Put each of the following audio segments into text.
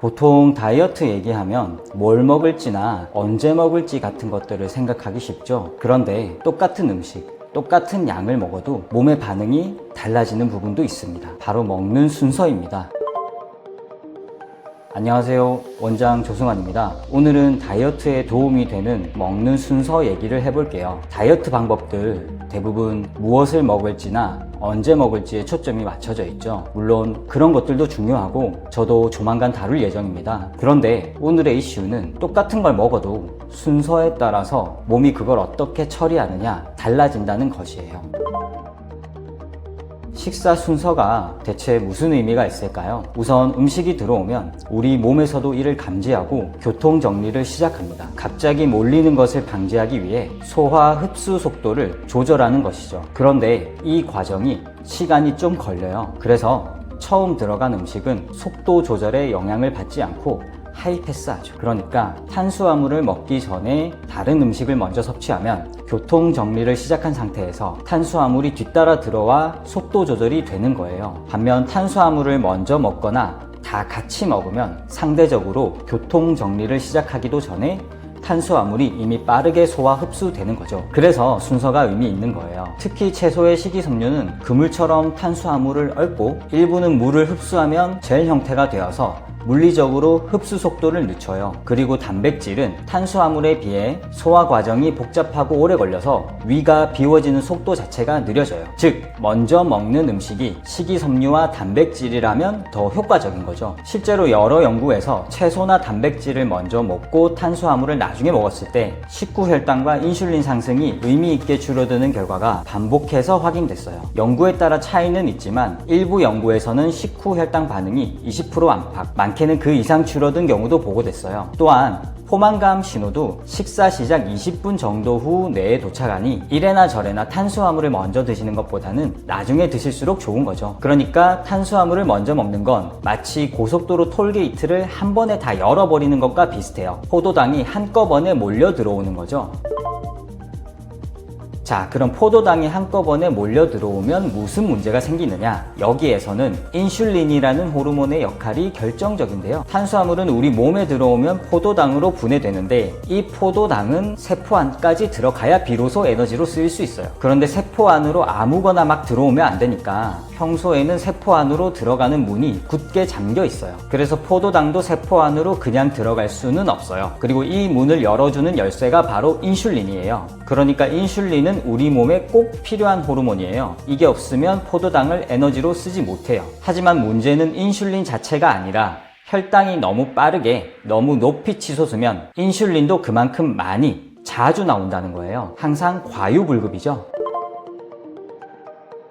보통 다이어트 얘기하면 뭘 먹을지나 언제 먹을지 같은 것들을 생각하기 쉽죠. 그런데 똑같은 음식, 똑같은 양을 먹어도 몸의 반응이 달라지는 부분도 있습니다. 바로 먹는 순서입니다. 안녕하세요. 원장 조승환입니다. 오늘은 다이어트에 도움이 되는 먹는 순서 얘기를 해볼게요. 다이어트 방법들 대부분 무엇을 먹을지나 언제 먹을지에 초점이 맞춰져 있죠. 물론 그런 것들도 중요하고 저도 조만간 다룰 예정입니다. 그런데 오늘의 이슈는 똑같은 걸 먹어도 순서에 따라서 몸이 그걸 어떻게 처리하느냐 달라진다는 것이에요. 식사 순서가 대체 무슨 의미가 있을까요? 우선 음식이 들어오면 우리 몸에서도 이를 감지하고 교통 정리를 시작합니다. 갑자기 몰리는 것을 방지하기 위해 소화 흡수 속도를 조절하는 것이죠. 그런데 이 과정이 시간이 좀 걸려요. 그래서 처음 들어간 음식은 속도 조절에 영향을 받지 않고 하이패스하죠. 그러니까 탄수화물을 먹기 전에 다른 음식을 먼저 섭취하면 교통 정리를 시작한 상태에서 탄수화물이 뒤따라 들어와 속도 조절이 되는 거예요. 반면 탄수화물을 먼저 먹거나 다 같이 먹으면 상대적으로 교통 정리를 시작하기도 전에 탄수화물이 이미 빠르게 소화 흡수되는 거죠. 그래서 순서가 의미 있는 거예요. 특히 채소의 식이섬유는 그물처럼 탄수화물을 얽고 일부는 물을 흡수하면 젤 형태가 되어서 물리적으로 흡수 속도를 늦춰요. 그리고 단백질은 탄수화물에 비해 소화 과정이 복잡하고 오래 걸려서 위가 비워지는 속도 자체가 느려져요. 즉 먼저 먹는 음식이 식이섬유와 단백질이라면 더 효과적인 거죠. 실제로 여러 연구에서 채소나 단백질을 먼저 먹고 탄수화물을 나중에 먹었을 때 식후혈당과 인슐린 상승이 의미 있게 줄어드는 결과가 반복해서 확인됐어요. 연구에 따라 차이는 있지만 일부 연구에서는 식후혈당 반응이 20% 안팎, 많게는 그 이상 줄어든 경우도 보고됐어요. 또한 포만감 신호도 식사 시작 20분 정도 후 뇌에 도착하니 이래나 저래나 탄수화물을 먼저 드시는 것보다는 나중에 드실수록 좋은 거죠. 그러니까 탄수화물을 먼저 먹는 건 마치 고속도로 톨게이트를 한 번에 다 열어버리는 것과 비슷해요. 포도당이 한꺼번에 몰려 들어오는 거죠. 자, 그럼 포도당이 한꺼번에 몰려 들어오면 무슨 문제가 생기느냐? 여기에서는 인슐린이라는 호르몬의 역할이 결정적인데요. 탄수화물은 우리 몸에 들어오면 포도당으로 분해되는데 이 포도당은 세포 안까지 들어가야 비로소 에너지로 쓰일 수 있어요. 그런데 세포 안으로 아무거나 막 들어오면 안 되니까 평소에는 세포 안으로 들어가는 문이 굳게 잠겨 있어요. 그래서 포도당도 세포 안으로 그냥 들어갈 수는 없어요. 그리고 이 문을 열어주는 열쇠가 바로 인슐린이에요. 그러니까 인슐린은 우리 몸에 꼭 필요한 호르몬이에요. 이게 없으면 포도당을 에너지로 쓰지 못해요. 하지만 문제는 인슐린 자체가 아니라 혈당이 너무 빠르게 너무 높이 치솟으면 인슐린도 그만큼 많이 자주 나온다는 거예요. 항상 과유불급이죠.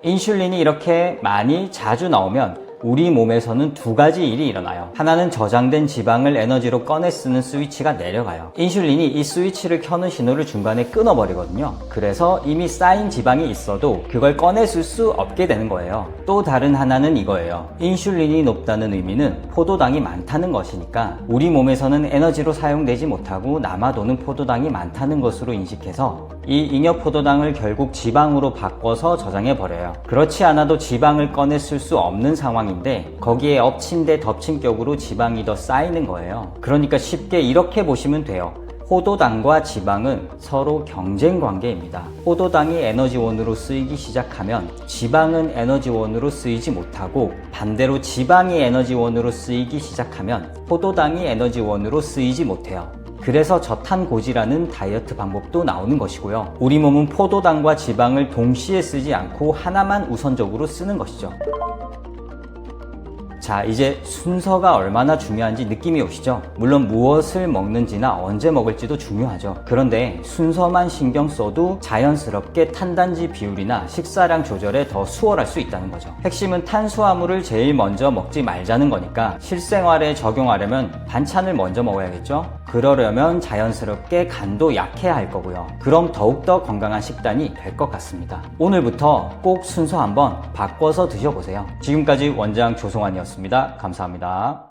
인슐린이 이렇게 많이 자주 나오면 우리 몸에서는 두 가지 일이 일어나요. 하나는 저장된 지방을 에너지로 꺼내 쓰는 스위치가 내려가요. 인슐린이 이 스위치를 켜는 신호를 중간에 끊어버리거든요. 그래서 이미 쌓인 지방이 있어도 그걸 꺼내 쓸 수 없게 되는 거예요. 또 다른 하나는 이거예요. 인슐린이 높다는 의미는 포도당이 많다는 것이니까 우리 몸에서는 에너지로 사용되지 못하고 남아도는 포도당이 많다는 것으로 인식해서 이 잉여 포도당을 결국 지방으로 바꿔서 저장해버려요. 그렇지 않아도 지방을 꺼내 쓸 수 없는 상황인데 거기에 엎친 데 덮친 격으로 지방이 더 쌓이는 거예요. 그러니까 쉽게 이렇게 보시면 돼요. 포도당과 지방은 서로 경쟁 관계입니다. 포도당이 에너지원으로 쓰이기 시작하면 지방은 에너지원으로 쓰이지 못하고 반대로 지방이 에너지원으로 쓰이기 시작하면 포도당이 에너지원으로 쓰이지 못해요. 그래서 저탄고지라는 다이어트 방법도 나오는 것이고요. 우리 몸은 포도당과 지방을 동시에 쓰지 않고 하나만 우선적으로 쓰는 것이죠. 자, 이제 순서가 얼마나 중요한지 느낌이 오시죠? 물론 무엇을 먹는지나 언제 먹을지도 중요하죠. 그런데 순서만 신경 써도 자연스럽게 탄단지 비율이나 식사량 조절에 더 수월할 수 있다는 거죠. 핵심은 탄수화물을 제일 먼저 먹지 말자는 거니까 실생활에 적용하려면 반찬을 먼저 먹어야겠죠? 그러려면 자연스럽게 간도 약해야 할 거고요. 그럼 더욱더 건강한 식단이 될 것 같습니다. 오늘부터 꼭 순서 한번 바꿔서 드셔보세요. 지금까지 원장 조승환이었습니다. 감사합니다.